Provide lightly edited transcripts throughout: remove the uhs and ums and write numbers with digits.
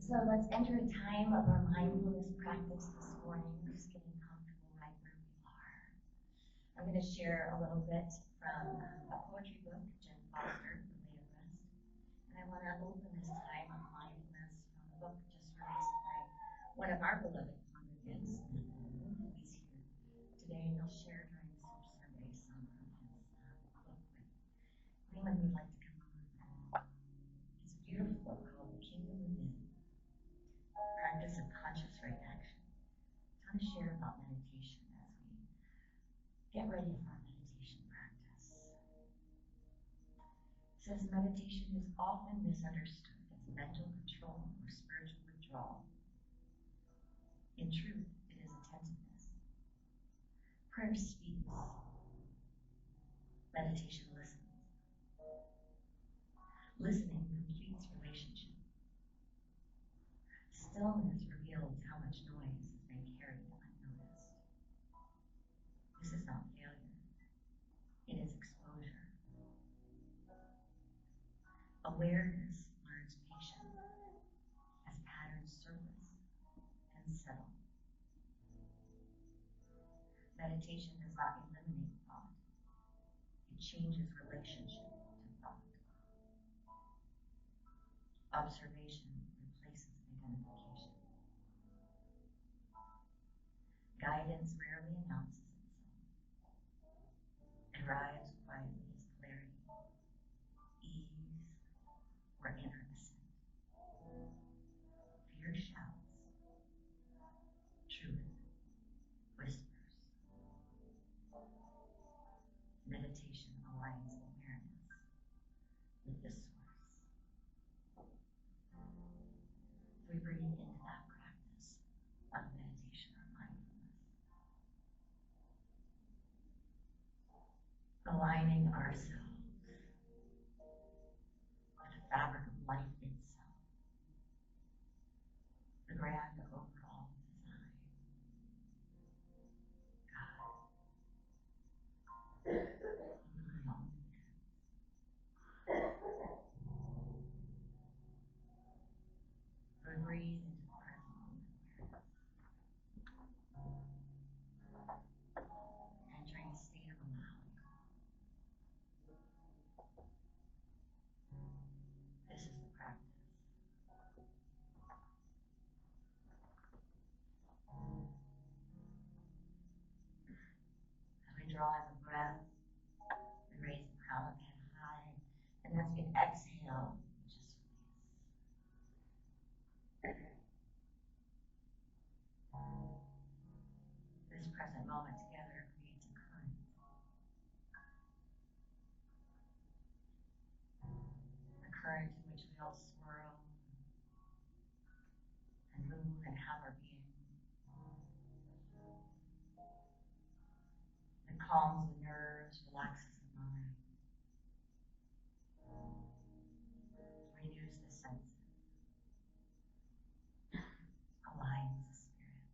So let's enter a time of our mindfulness practice this morning, just getting comfortable right where we are. I'm going to share a little bit from a poetry book, Jen Foster, The Way of Rest. And I want to open this time of mindfulness from a book just released by one of our beloved congregants, he's here today, and he'll share during the Super Sunday some from his book with anyone who'd like to come on. It's a beautiful book called The Kingdom Within. Practice of conscious right action. I want to share about meditation as we get ready for our meditation practice. It says meditation is often misunderstood as mental control or spiritual withdrawal. In truth, it is attentiveness. Prayer speaks. Meditation listens. Listening completes relationship. Stillness reveals how much noise has been carried unnoticed. This is not failure. It is exposure. Awareness learns patience as patterns surface and settle. Meditation does not eliminate thought. It changes relationship to thought. Observation replaces identification. Guidance rarely announces itself. It arrives quietly as clarity, ease, or inner ascent. Fear shouts. Truth whispers. Meditation aligns awareness with the source. We breathe into that practice of meditation or mindfulness. Aligning ourselves with the fabric of life itself, the grand overall design. God. We breathe into the present moment entering a state of allowing. This is the practice. As we draw in the breath, we raise the crown of the head high, and as we exhale, we just release. This present moment together creates a current. A current in which we all swirl and move and have our being. It calms the nerves, relaxes the mind, renews the senses, aligns the spirit.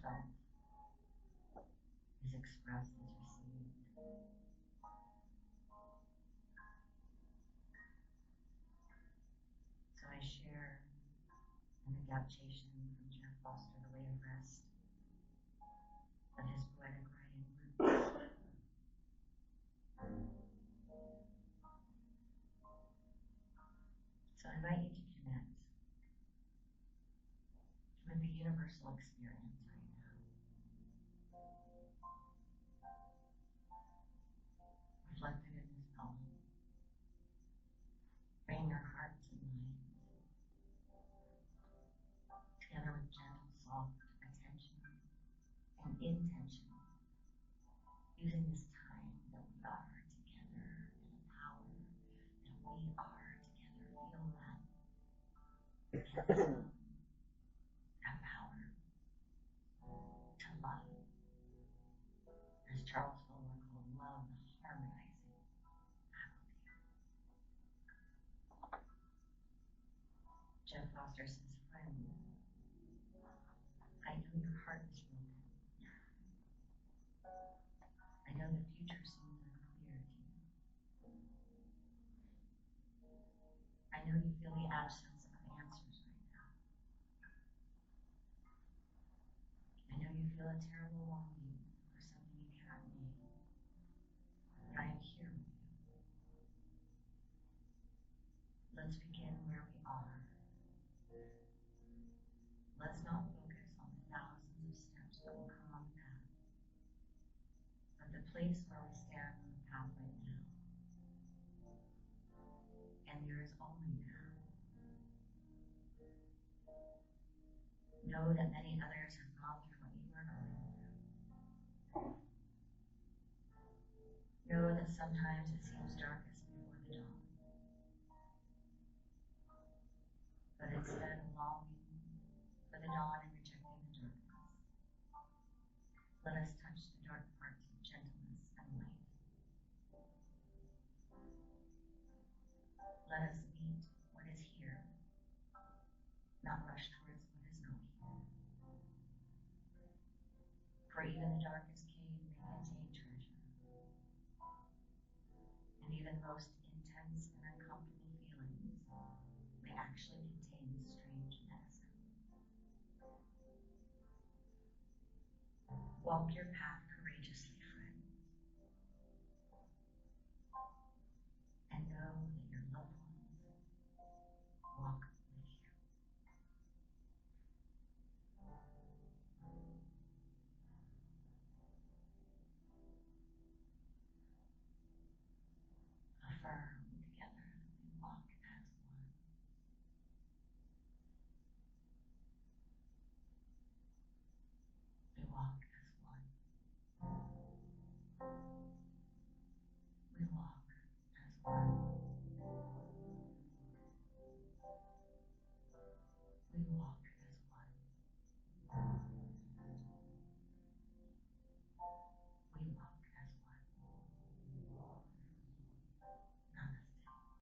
felt is expressed as received. So I share an adaptation from Jeff Foster, The Way of Rest, of his poetic writing group. So I invite you to connect with the universal experience right now. Reflected in this poem. Bring your hearts and minds together with gentle, soft attention and intention, using this time that we are together and the power that we are together. Feel that. And that power to love. As Charles Fuller called love, the harmonizing faculty. Jeff Foster says, friend, I know your heart is broken. I know the future seems unclear to you. I know you feel the absence of answers right now. I know you feel a terrible longing for something you cannot name. But I am here with you. Let's begin where we are. Let's not focus on the thousands of steps that will come on the path, but the place where we stand on the path right now. And there is only now. Know that many others have gone through what you are going through. Know that sometimes it seems darkest before the dawn. But instead of longing for the dawn and rejecting the darkness, let us touch the dark parts with gentleness and light. Let us meet what is here, not rush towards what is not here. For even the darkest cave may contain treasure, and even the most intense and uncomfortable feelings may actually contain strange medicine. Walk your path courageously, friend, and know that your loved ones walk with you. Affirm together that we walk as one. We walk as one. We walk as one. We walk